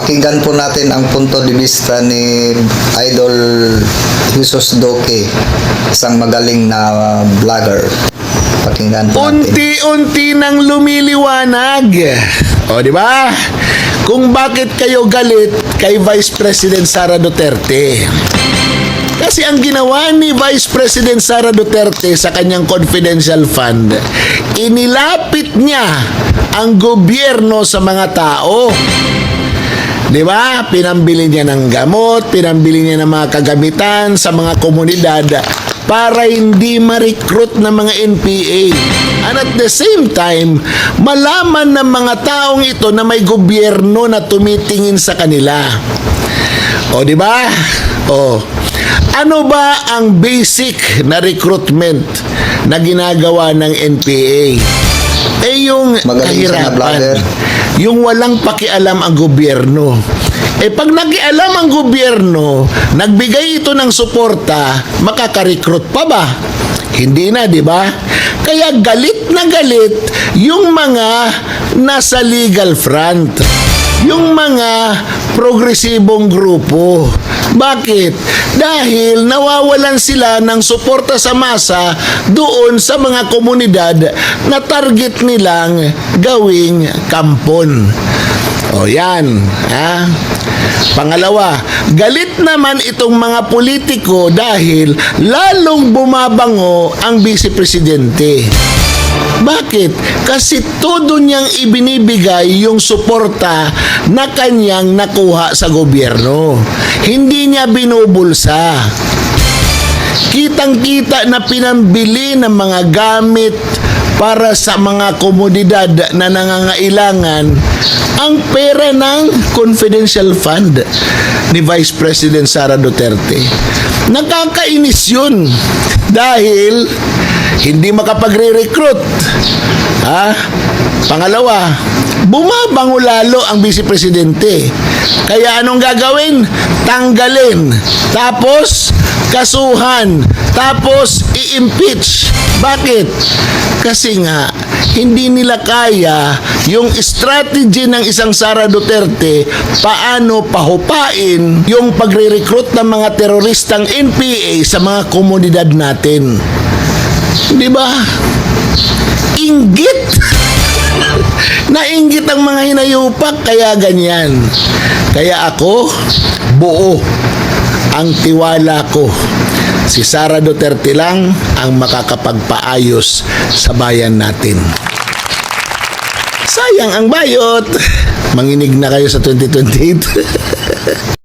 Pakinggan po natin ang punto de vista ni Idol Jesus Duque, isang magaling na vlogger. Pakinggan po natin. Unti-unti nang lumiliwanag. O, di ba? Kung bakit kayo galit kay Vice President Sara Duterte. Kasi ang ginawa ni Vice President Sara Duterte sa kanyang confidential fund, inilapit niya ang gobyerno sa mga tao. Di ba? Pinambili niya ng gamot, pinambili niya ng mga kagamitan sa mga komunidad para hindi ma-recruit ng mga NPA. And at the same time, malaman ng mga taong ito na may gobyerno na tumitingin sa kanila. O, di ba? O, ano ba ang basic na recruitment na ginagawa ng NPA? Eh, yung Magaling siya na vlogger. kahirapan, yung walang pakialam ang gobyerno. Eh, pag nakialam ang gobyerno, nagbigay ito ng suporta, makaka-recruit pa ba? Hindi na, di ba? Kaya galit na galit yung mga nasa legal front, yung mga progresibong grupo. Bakit? Dahil nawawalan sila ng suporta sa masa doon sa mga komunidad na target nilang gawing kampon. O yan, ha? Pangalawa, galit naman itong mga politiko dahil lalong bumabango ang Vice Presidente. Bakit? Kasi todo niyang ibinibigay yung suporta na kanyang nakuha sa gobyerno. Hindi niya binubulsa. Kitang-kita na pinambili ng mga gamit para sa mga komunidad na nangangailangan ang pera ng confidential fund ni Vice President Sara Duterte. Nakakainis yun dahil hindi makapagre-recruit. Pangalawa, bumabango lalo ang Vice Presidente. Kaya anong gagawin? Tanggalin. Tapos, kasuhan. Tapos, i-impeach. Bakit? Kasi nga, hindi nila kaya yung strategy ng isang Sara Duterte paano pahupain yung pagre-recruit ng mga teroristang NPA sa mga komunidad natin. Di ba? Inggit! Nainggit ang mga hinayupak, kaya ganyan. Kaya ako, buo ang tiwala ko. Si Sara Duterte lang ang makakapagpaayos sa bayan natin. Sayang ang bayot. Manginig na kayo sa 2028.